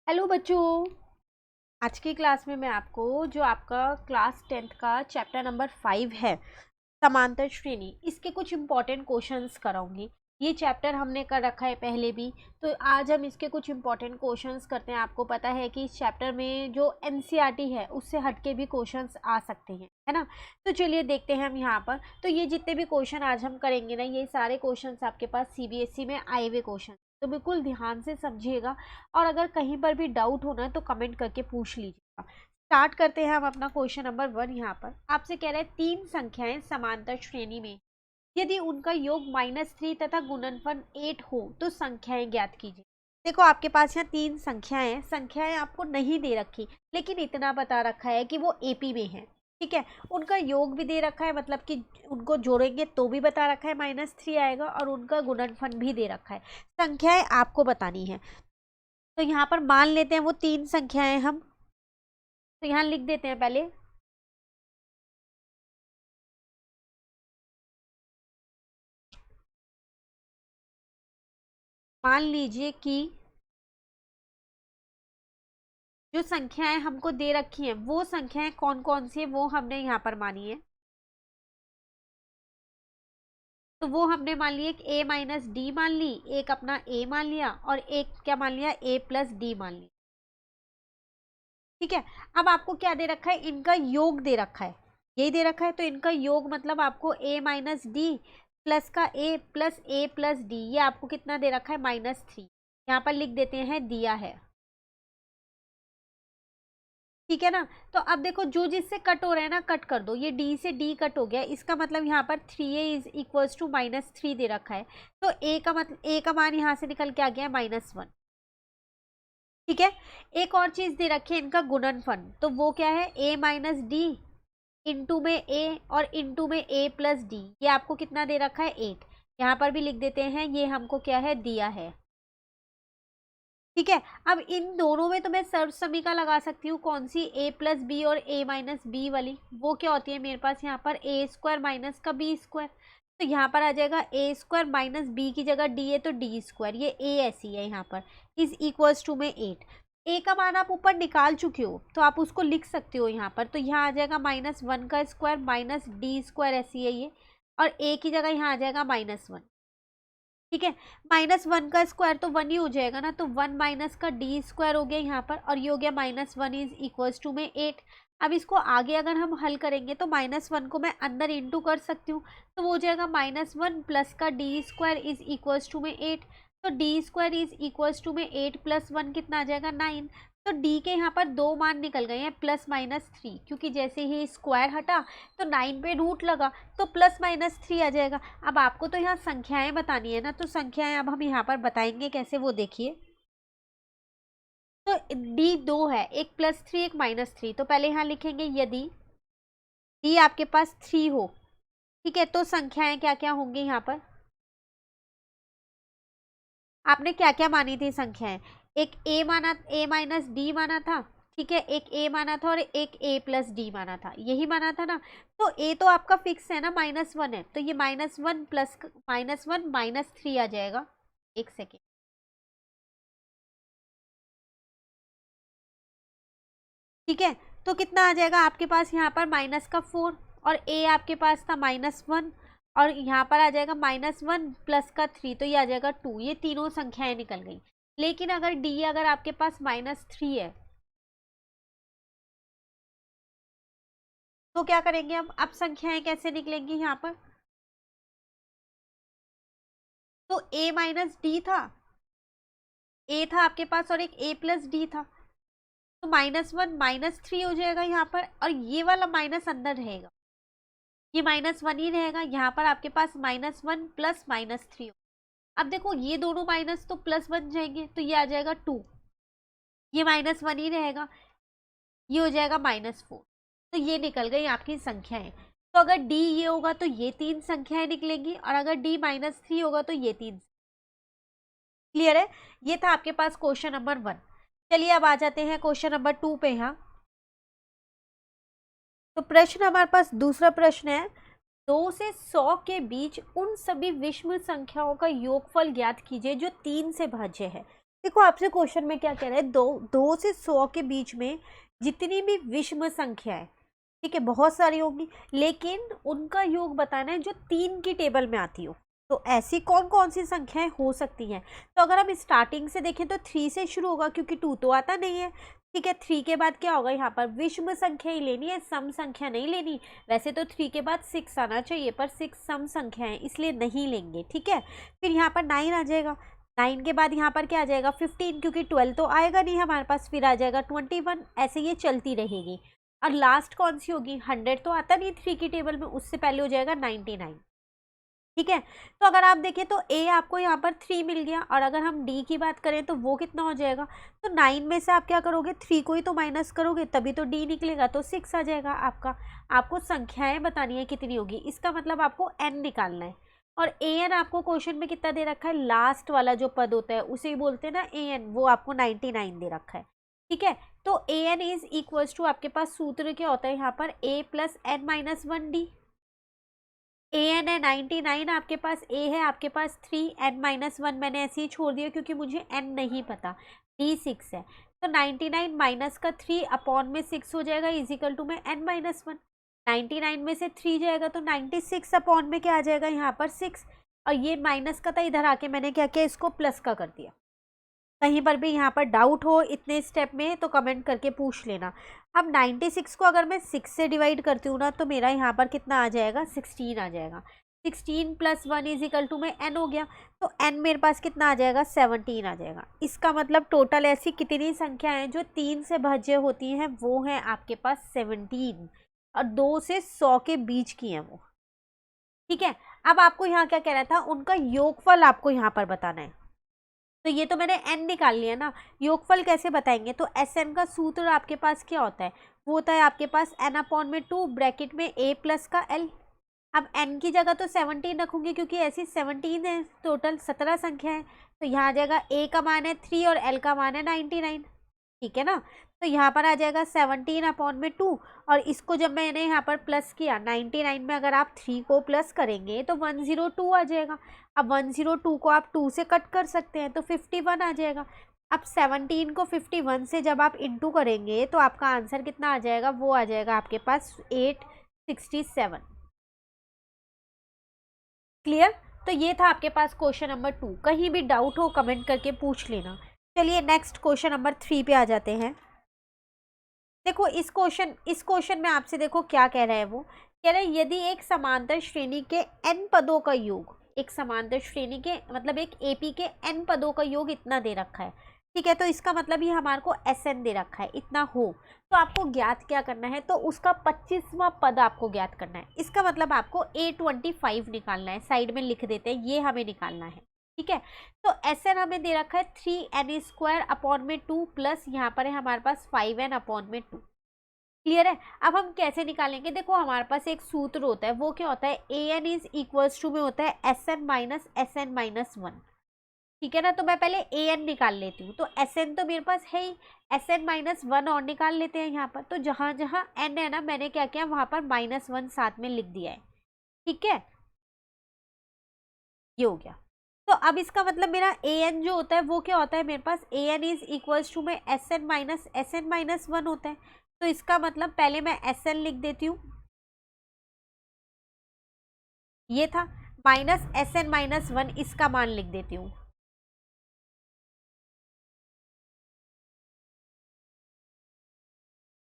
Hello बच्चों। आज की क्लास में मैं आपको जो आपका क्लास 10th का चैप्टर नंबर 5 है समांतर श्रेणी, इसके कुछ इम्पॉर्टेंट क्वेश्चंस कराऊंगी। ये चैप्टर हमने कर रखा है पहले भी, तो आज हम इसके कुछ इम्पॉर्टेंट क्वेश्चंस करते हैं। आपको पता है कि इस चैप्टर में जो एनसीईआरटी है उससे हटके भी क्वेश्चंस आ सकते हैं, है ना। तो चलिए देखते हैं हम यहाँ पर। तो ये जितने भी क्वेश्चन आज हम करेंगे ना, ये सारे क्वेश्चंस आपके पास सीबीएसई में आए हुए क्वेश्चन, तो बिल्कुल ध्यान से समझिएगा। और अगर कहीं पर भी डाउट होना है तो कमेंट करके पूछ लीजिएगा। स्टार्ट करते हैं हम अपना क्वेश्चन नंबर 1। यहाँ पर आपसे कह रहे हैं तीन संख्याएं समांतर श्रेणी में, यदि उनका योग -3 तथा गुणनफल 8 हो तो संख्याएं ज्ञात कीजिए। देखो आपके पास यहाँ तीन संख्याएं आपको नहीं दे रखी, लेकिन इतना बता रखा है कि वो एपी में है। ठीक है, उनका योग भी दे रखा है, मतलब कि उनको जोड़ेंगे तो भी बता रखा है -3 आएगा, और उनका गुणनफल भी दे रखा है। संख्याएं आपको बतानी है। तो यहाँ पर मान लेते हैं वो तीन संख्याएं हम, तो यहाँ लिख देते हैं पहले। मान लीजिए कि जो संख्याएं हमको दे रखी हैं वो संख्याएं कौन कौन सी है वो हमने यहाँ पर मानी है। तो वो हमने मान ली, एक a माइनस डी मान ली, एक अपना a मान लिया, और एक क्या मान लिया, a प्लस डी मान लिया। ठीक है, अब आपको क्या दे रखा है, इनका योग दे रखा है, यही दे रखा है। तो इनका योग मतलब आपको a माइनस डी प्लस का a plus a plus D, ये आपको कितना दे रखा है, -3। यहाँ पर लिख देते हैं दिया है। ठीक है ना। तो अब देखो जो जिससे कट हो रहा है ना, कट कर दो, ये d से d कट हो गया, इसका मतलब यहाँ पर 3a इज इक्वल्स टू -3 दे रखा है। तो a का मतलब a का मान यहाँ से निकल के आ गया -1। ठीक है, एक और चीज दे रखी है, इनका गुणनफल, तो वो क्या है, a माइनस डी इंटू में a और इंटू में a प्लस डी, ये आपको कितना दे रखा है, 8। यहाँ पर भी लिख देते हैं, ये हमको क्या है, दिया है। ठीक है, अब इन दोनों में तो मैं सर्व समीका लगा सकती हूँ, कौन सी, a प्लस बी और a माइनस बी वाली। वो क्या होती है मेरे पास यहाँ पर, a स्क्वायर माइनस का b स्क्वायर। तो यहाँ पर आ जाएगा a स्क्वायर माइनस b की जगह d है तो d स्क्वायर, ये a ऐसी है यहाँ पर, इज इक्वल्स टू में 8। a का मान आप ऊपर निकाल चुके हो तो आप उसको लिख सकते हो यहाँ पर। तो यहाँ आ जाएगा -1 का स्क्वायर माइनस डी स्क्वायर, ऐसी है ये, और a की जगह यहाँ आ जाएगा -1। ठीक है, -1 का स्क्वायर तो 1 ही हो जाएगा ना, तो 1 माइनस का डी स्क्वायर हो गया यहाँ पर, और ये हो गया -1 इज इक्वल्स टू में 8। अब इसको आगे अगर हम हल करेंगे तो -1 को मैं अंदर इंटू कर सकती हूँ, तो वो हो जाएगा -1 प्लस का D square is equals to में 8। तो D square is equals to में 8 प्लस 1 कितना आ जाएगा, 9। तो डी के यहाँ पर दो मान निकल गए हैं, +-3, क्योंकि जैसे ही स्क्वायर हटा तो 9 पे रूट लगा, तो +-3 आ जाएगा। अब आपको तो यहाँ संख्याएं बतानी है ना, तो संख्याएं अब हम यहाँ पर बताएंगे कैसे, वो देखिए। तो डी दो है, एक +3 एक -3, तो पहले यहाँ लिखेंगे यदि डी आपके पास 3 हो, ठीक है, तो संख्याएं क्या क्या होंगी यहाँ पर, आपने क्या क्या मानी थी संख्याएं, एक a माना, a माइनस डी माना था, ठीक है, एक a माना था और एक a प्लस डी माना था, यही माना था ना। तो a तो आपका फिक्स है ना, -1 है, तो ये -1 प्लस -1 -3 आ जाएगा। एक सेकेंड, ठीक है, तो कितना आ जाएगा आपके पास यहाँ पर, -4, और a आपके पास था -1, और यहाँ पर आ जाएगा -1 प्लस का 3, तो ये आ जाएगा 2। ये तीनों संख्याएं निकल गई। लेकिन अगर d अगर आपके पास -3 है तो क्या करेंगे हम, अब संख्याएं कैसे निकलेंगी यहाँ पर। तो a माइनस डी था, a था आपके पास, और एक a प्लस डी था, तो -1 -3 हो जाएगा यहाँ पर, और ये वाला माइनस अंदर रहेगा, ये -1 ही रहेगा। यहाँ पर आपके पास -1 प्लस -3। अब देखो ये दोनों माइनस तो प्लस बन जाएंगे, तो ये आ जाएगा 2, ये -1 ही रहेगा, ये हो जाएगा -4। तो ये निकल गई आपकी संख्याएं। तो अगर d ये होगा तो ये तीन संख्याएं निकलेंगी, और अगर d -3 होगा तो ये तीन। क्लियर है, ये था आपके पास क्वेश्चन नंबर 1। चलिए अब आ जाते हैं क्वेश्चन नंबर 2 पे। यहाँ तो प्रश्न हमारे पास दूसरा प्रश्न है, 2 से 100 के बीच उन सभी विषम संख्याओं का योगफल ज्ञात कीजिए जो 3 से भाज्य है। देखो आपसे क्वेश्चन में क्या कह रहा है, 2 से 100 के बीच में जितनी भी विषम संख्या है, ठीक है, बहुत सारी होंगी, लेकिन उनका योग बताना है जो 3 की टेबल में आती हो। तो ऐसी कौन कौन सी संख्याएं हो सकती हैं? तो अगर हम स्टार्टिंग से देखें तो 3 से शुरू होगा, क्योंकि 2 तो आता नहीं है, ठीक है। 3 के बाद क्या होगा, यहाँ पर विषम संख्या ही लेनी है, सम संख्या नहीं लेनी। वैसे तो 3 के बाद 6 आना चाहिए, पर 6 सम संख्या है, इसलिए नहीं लेंगे, ठीक है। फिर यहाँ पर 9 आ जाएगा, 9 के बाद यहाँ पर क्या आ जाएगा 15, क्योंकि 12 तो आएगा नहीं हमारे पास, फिर आ जाएगा 21, ऐसे ये चलती रहेगी। और लास्ट कौन सी होगी, 100 तो आता नहीं 3 की टेबल में, उससे पहले हो जाएगा 99, ठीक है। तो अगर आप देखें तो ए आपको यहाँ पर 3 मिल गया, और अगर हम डी की बात करें तो वो कितना हो जाएगा, तो 9 में से आप क्या करोगे, 3 को ही तो माइनस करोगे, तभी तो डी निकलेगा, तो 6 आ जाएगा आपका। आपको संख्याएं बतानी है कितनी होगी, इसका मतलब आपको एन निकालना है। और ए एन आपको क्वेश्चन में कितना दे रखा है, लास्ट वाला जो पद होता है उसे ही बोलते हैं ना ए एन, वो आपको 99 दे रखा है, ठीक है। तो A N is equals to, आपके पास सूत्र क्या होता है यहाँ पर, ए plus N minus 1 D. A N है 99, आपके पास ए है आपके पास 3, एन माइनस 1 मैंने ऐसे ही छोड़ दिया क्योंकि मुझे एन नहीं पता, डी 6 है। तो 99 माइनस का 3 अपॉन में 6 हो जाएगा, इजिकल टू में एन माइनस 1। 99 में से 3 जाएगा तो 96 अपॉन में क्या आ जाएगा यहाँ पर 6, और ये माइनस का था, इधर आके मैंने क्या किया, इसको प्लस का कर दिया। कहीं पर भी यहाँ पर डाउट हो इतने स्टेप में तो कमेंट करके पूछ लेना। अब 96 को अगर मैं 6 से डिवाइड करती हूँ ना, तो मेरा यहाँ पर कितना आ जाएगा, 16 आ जाएगा। 16 प्लस 1 इज इक्वल टू में n हो गया, तो n मेरे पास कितना आ जाएगा, 17 आ जाएगा। इसका मतलब टोटल ऐसी कितनी संख्या है जो 3 से भाज्य होती हैं, वो है आपके पास 17, और 2 से 100 के बीच की हैं वो, ठीक है। अब आपको यहाँ क्या कह रहा था, उनका योगफल आपको यहाँ पर बताना है। तो ये तो मैंने n निकाल लिया ना, योगफल कैसे बताएंगे, तो एस एन का सूत्र आपके पास क्या होता है, वो होता है आपके पास n अपॉन में 2 ब्रैकेट में a प्लस का l। अब n की जगह तो 17 रखूंगी, क्योंकि ऐसी 17 है, टोटल 17 संख्या है, तो यहाँ आ जाएगा a का मान है 3 और l का मान है 99, ठीक है ना। तो यहाँ पर आ जाएगा 17 अपॉन में 2, और इसको जब मैंने यहाँ पर प्लस किया 99 में, अगर आप 3 को प्लस करेंगे तो 102 आ जाएगा। अब 102 को आप 2 से कट कर सकते हैं, तो 51 आ जाएगा। अब 17 को 51 से जब आप इंटू करेंगे तो आपका आंसर कितना आ जाएगा, वो आ जाएगा आपके पास 867। क्लियर? तो ये था आपके पास क्वेश्चन नंबर 2। कहीं भी डाउट हो कमेंट करके पूछ लेना। चलिए नेक्स्ट क्वेश्चन नंबर 3 पे आ जाते हैं। देखो इस क्वेश्चन में आपसे देखो क्या कह रहा है, वो कह रहा है यदि एक समांतर श्रेणी के n पदों का योग, एक समांतर श्रेणी के मतलब एक एपी के n पदों का योग इतना दे रखा है, ठीक है। तो इसका मतलब ये हमारे को Sn दे रखा है, इतना हो, तो आपको ज्ञात क्या करना है, तो उसका 25वां पद आपको ज्ञात करना है। इसका मतलब आपको A25 निकालना है, साइड में लिख देते हैं, ये हमें निकालना है, ठीक है। तो Sn हमें दे रखा है 3n² अपॉन में 2 प्लस यहाँ पर है हमारे पास 5n अपॉन में 2। क्लियर है? अब हम कैसे निकालेंगे, देखो हमारे पास एक सूत्र होता है, वो क्या होता है, an इज इक्वल्स टू में होता है Sn माइनस Sn माइनस 1, ठीक है ना। तो मैं पहले an निकाल लेती हूँ, तो Sn तो मेरे पास है ही, Sn माइनस 1 और निकाल लेते हैं यहाँ पर। तो जहाँ जहाँ n है ना, मैंने क्या किया, वहाँ पर -1 साथ में लिख दिया है, ठीक है, ये हो गया। तो अब इसका मतलब मेरा an जो होता है वो क्या होता है, मेरे पास an इज इक्वल्स टू में Sn माइनस 1 होता है। तो इसका मतलब पहले मैं Sn लिख देती हूँ, ये था, माइनस Sn माइनस 1 इसका मान लिख देती हूँ,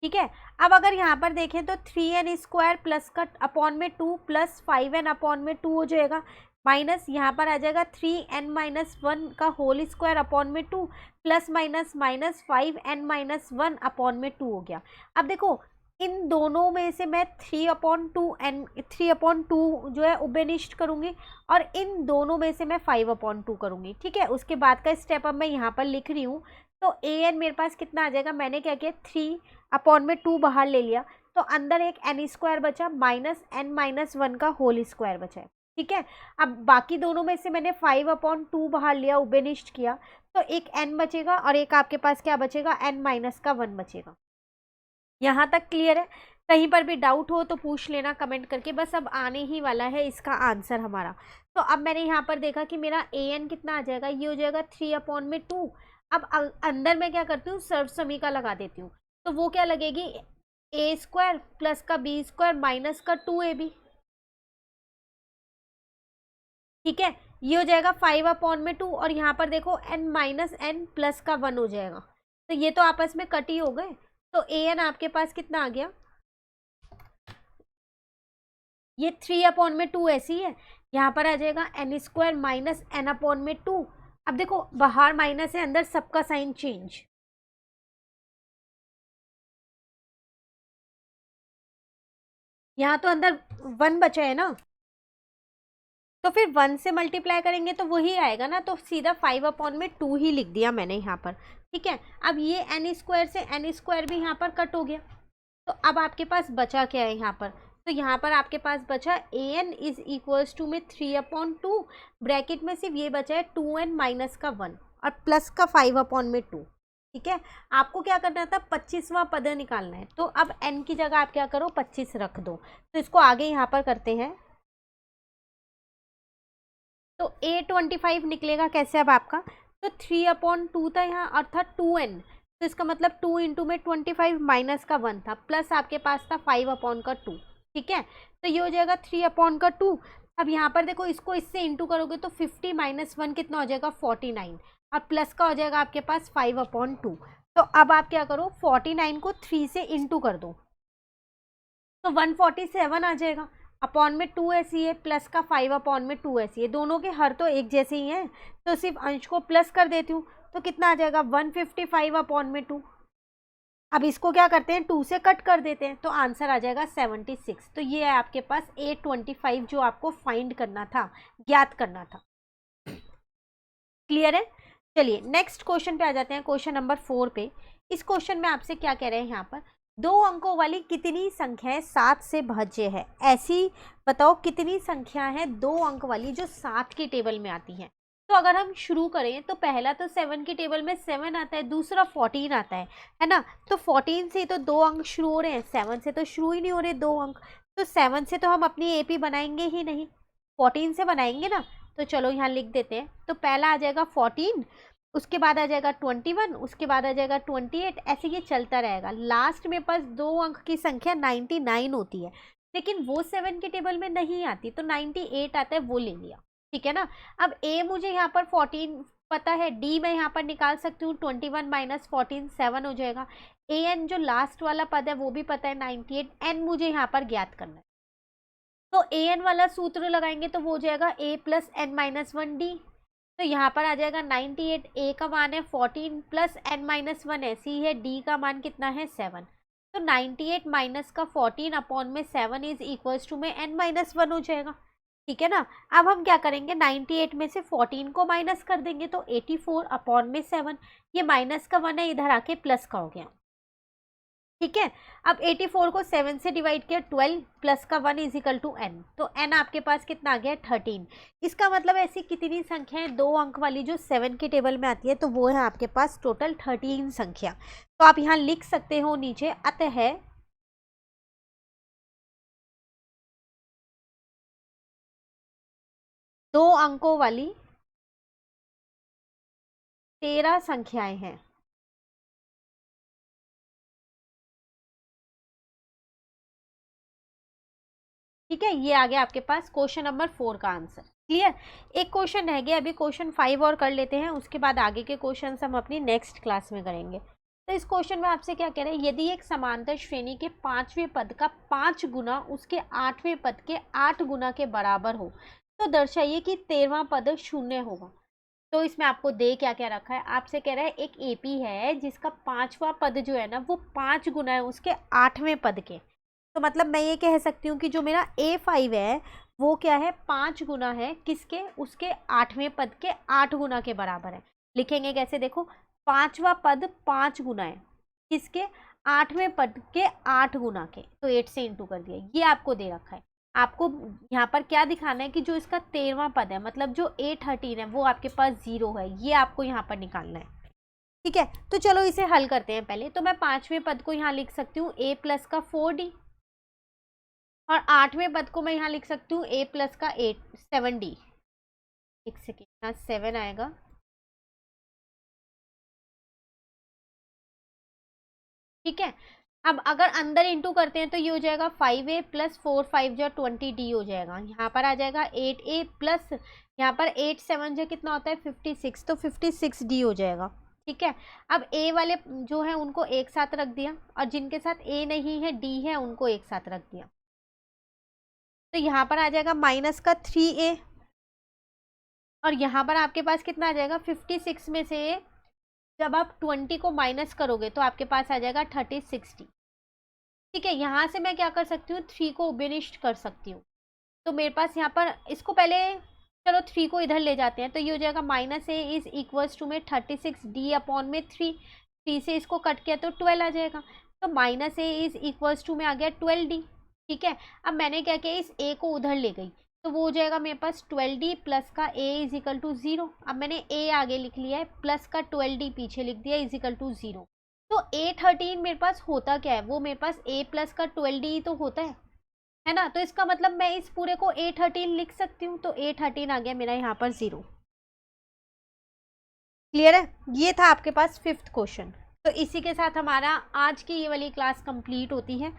ठीक है। अब अगर यहाँ पर देखें तो 3n² प्लस का अपॉन में 2 प्लस 5n अपॉन में 2 हो जाएगा, माइनस यहाँ पर आ जाएगा 3n माइनस 1 का होल स्क्वायर अपॉन में 2 plus minus minus 5n minus 1 upon में 2 हो गया। अब देखो इन दोनों में से मैं 3/2 जो है उभयनिष्ठ करूँगी, और इन दोनों में से मैं 5/2 करूँगी, ठीक है। उसके बाद का स्टेप अब मैं यहाँ पर लिख रही हूँ। तो an मेरे पास कितना आ जाएगा, मैंने क्या किया 3/2 बाहर ले लिया, तो अंदर एक n² बचा माइनस n माइनस 1 का होल स्क्वायर बचा है, ठीक है। अब बाकी दोनों में से मैंने 5/2 बाहर लिया, उभयनिष्ठ किया, तो एक n बचेगा और एक आपके पास क्या बचेगा, n माइनस का 1 बचेगा। यहाँ तक क्लियर है? कहीं पर भी डाउट हो तो पूछ लेना कमेंट करके, बस अब आने ही वाला है इसका आंसर हमारा। तो अब मैंने यहाँ पर देखा कि मेरा an कितना आ जाएगा, ये हो जाएगा 3/2 अब अंदर मैं क्या करती हूँ, सर्वसमी का लगा देती हूँ, तो वो क्या लगेगी, ए स्क्वायर प्लस का बी स्क्वायर माइनस का 2ab। ठीक है, ये हो जाएगा 5/2 और यहाँ पर देखो n माइनस एन प्लस का 1 हो जाएगा, तो ये तो आपस में कट ही हो गए। तो an आपके पास कितना आ गया, ये 3/2 ऐसी है, यहाँ पर आ जाएगा n स्क्वायर माइनस n/2। अब देखो बाहर माइनस है, अंदर सबका साइन चेंज, यहाँ तो अंदर 1 बचा है ना, तो फिर 1 से मल्टीप्लाई करेंगे तो वही आएगा ना, तो सीधा 5/2 ही लिख दिया मैंने यहाँ पर। ठीक है, अब ये n स्क्वायर से n स्क्वायर भी यहाँ पर कट हो गया, तो अब आपके पास बचा क्या है यहाँ पर, तो यहाँ पर आपके पास बचा an इज इक्वल्स टू में 3/2, ब्रैकेट में सिर्फ ये बचा है 2n माइनस का 1 और प्लस का 5/2। ठीक है, आपको क्या करना था, 25वां पद निकालना है, तो अब n की जगह आप क्या करो 25 रख दो, तो इसको आगे यहाँ पर करते हैं, तो a25 निकलेगा कैसे अब आपका, तो 3/2 था यहाँ अर्थात 2n, तो इसका मतलब 2 इंटू में 25 माइनस का 1 था, प्लस आपके पास था 5/2। ठीक है, तो ये हो जाएगा 3/2। अब यहाँ पर देखो इसको इससे इंटू करोगे तो 50 माइनस 1 कितना हो जाएगा 49, और प्लस का हो जाएगा आपके पास 5/2। तो अब आप क्या करो 49 को 3 से इंटू कर दो, तो 147 आ जाएगा, अपॉन में 2 ऐसी है, प्लस का 5/2 ऐसी है, दोनों के हर तो एक जैसे ही हैं, तो सिर्फ अंश को प्लस कर देती हूँ, तो कितना आ जाएगा 155/2। अब इसको क्या करते हैं 2 से कट कर देते हैं, तो आंसर आ जाएगा 76। तो ये है आपके पास a25 जो आपको फाइंड करना था, ज्ञात करना था। क्लियर है, चलिए नेक्स्ट क्वेश्चन पे आ जाते हैं, क्वेश्चन नंबर 4 पे। इस क्वेश्चन में आपसे क्या कह रहे हैं, यहाँ पर 2 अंकों वाली कितनी संख्याएं 7 से भाज्य है, ऐसी बताओ कितनी संख्या है 2 अंक वाली जो 7 की टेबल में आती हैं। तो अगर हम शुरू करें तो पहला तो 7 की टेबल में 7 आता है, दूसरा 14 आता है ना, तो 14 से तो 2 अंक शुरू हो रहे हैं, 7 से तो शुरू ही नहीं हो रहे 2 अंक, तो 7 से तो हम अपनी एपी बनाएंगे ही नहीं, 14 से बनाएंगे ना, तो चलो यहाँ लिख देते हैं, तो पहला आ जाएगा 14, उसके बाद आ जाएगा 21, उसके बाद आ जाएगा 28, ऐसे ये चलता रहेगा, लास्ट में पास 2 अंक की संख्या 99 होती है, लेकिन वो 7 के टेबल में नहीं आती, तो 98 आता है, वो ले लिया। ठीक है ना, अब a मुझे यहाँ पर 14 पता है, d मैं यहाँ पर निकाल सकती हूँ, 21 माइनस 14 7 हो जाएगा, an जो लास्ट वाला पद है वो भी पता है 98, n मुझे यहाँ पर ज्ञात करना है, तो an वाला सूत्र लगाएंगे तो वो हो जाएगा a plus n minus 1d, तो यहाँ पर आ जाएगा 98, a का मान है 14 प्लस n माइनस 1 ऐसी ही है, d का मान कितना है 7, तो 98 माइनस का 14 अपॉन में 7 इज इक्वल्स टू में n माइनस 1 हो जाएगा। ठीक है ना, अब हम क्या करेंगे 98 में से 14 को माइनस कर देंगे, तो 84 अपॉन में 7, ये माइनस का 1 है इधर आके प्लस का हो गया। ठीक है, अब 84 को 7 से डिवाइड किया 12 प्लस का 1 इज इक्वल टू n, तो n आपके पास कितना आ गया 13। इसका मतलब ऐसी कितनी संख्याएं 2 अंक वाली जो 7 के टेबल में आती है, तो वो है आपके पास टोटल 13 संख्या। तो आप यहाँ लिख सकते हो नीचे, अतः 2 अंकों वाली 13 संख्याएं हैं। ठीक है, ये आ गया आपके पास क्वेश्चन नंबर 4 का आंसर। क्लियर, एक क्वेश्चन रह गया, अभी क्वेश्चन 5 और कर लेते हैं, उसके बाद आगे के क्वेश्चन हम अपनी नेक्स्ट क्लास में करेंगे। तो इस क्वेश्चन में आपसे क्या कह रहे हैं, यदि एक समांतर श्रेणी के 5वें पद का 5 गुना उसके 8वें पद के 8 गुना के बराबर हो, तो दर्शाइए कि 13वां पद शून्य होगा। तो इसमें आपको दे क्या क्या रखा है, आपसे कह रहा है एक एपी है जिसका 5वां पद जो है ना वो 5 गुना है उसके 8वें पद के, तो मतलब मैं ये कह सकती हूँ कि जो मेरा A5 है वो क्या है 5 गुना है किसके, उसके 8वें पद के 8 गुना के बराबर है। लिखेंगे कैसे, देखो 5वां पद 5 गुना है किसके, 8वें पद के 8 गुना के, तो 8 से इंटू कर दिया, ये आपको दे रखा है। आपको यहाँ पर क्या दिखाना है कि जो इसका 13वां पद है, मतलब जो A13 है वो आपके पास 0 है, ये आपको यहाँ पर निकालना है। ठीक है, तो चलो इसे हल करते हैं पहले, तो मैं 5वें पद को यहाँ लिख सकती हूँ a प्लस का 4d, और 8वें पद को मैं यहाँ लिख सकती हूँ a प्लस का 7d। एक सेकेंड, यहाँ 7 आएगा, ठीक है। अब अगर अंदर इंटू करते हैं तो ये हो जाएगा 5a प्लस 4 5 जो 20d हो जाएगा। यहाँ पर आ जाएगा 8a प्लस यहाँ पर 8 7 जो कितना होता है 56, तो 56d हो जाएगा। ठीक है। अब a वाले जो है उनको एक साथ रख दिया और जिनके साथ a नहीं है d है उनको एक साथ रख दिया। तो यहाँ पर आ जाएगा माइनस का 3a और यहाँ पर आपके पास कितना आ जाएगा 56 में से जब आप 20 को माइनस करोगे तो आपके पास आ जाएगा 3060। ठीक है। यहाँ से मैं क्या कर सकती हूँ 3 को विनिष्ट कर सकती हूँ। तो मेरे पास यहाँ पर इसको पहले चलो 3 को इधर ले जाते हैं तो ये हो जाएगा minus A is equals to में 36d अपॉन में 3 से इसको कट किया तो 12 आ जाएगा। तो minus A is equals to में आ गया 12d। ठीक है। अब मैंने क्या किया इस a को उधर ले गई तो वो हो जाएगा मेरे पास 12d प्लस का a इज इक्वल टू 0। अब मैंने a आगे लिख लिया है प्लस का 12d पीछे लिख दिया इज इक्वल टू 0। तो a13 मेरे पास होता क्या है, वो मेरे पास a प्लस का 12d तो होता है ना। तो इसका मतलब मैं इस पूरे को a13 लिख सकती हूँ। तो a13 आ गया मेरा यहाँ पर 0। क्लियर है। ये था आपके पास 5th क्वेश्चन। तो इसी के साथ हमारा आज की ये वाली क्लास कंप्लीट होती है।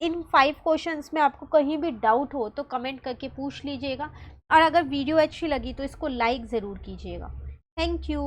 इन 5 क्वेश्चंस में आपको कहीं भी डाउट हो तो कमेंट करके पूछ लीजिएगा और अगर वीडियो अच्छी लगी तो इसको लाइक ज़रूर कीजिएगा। Thank you.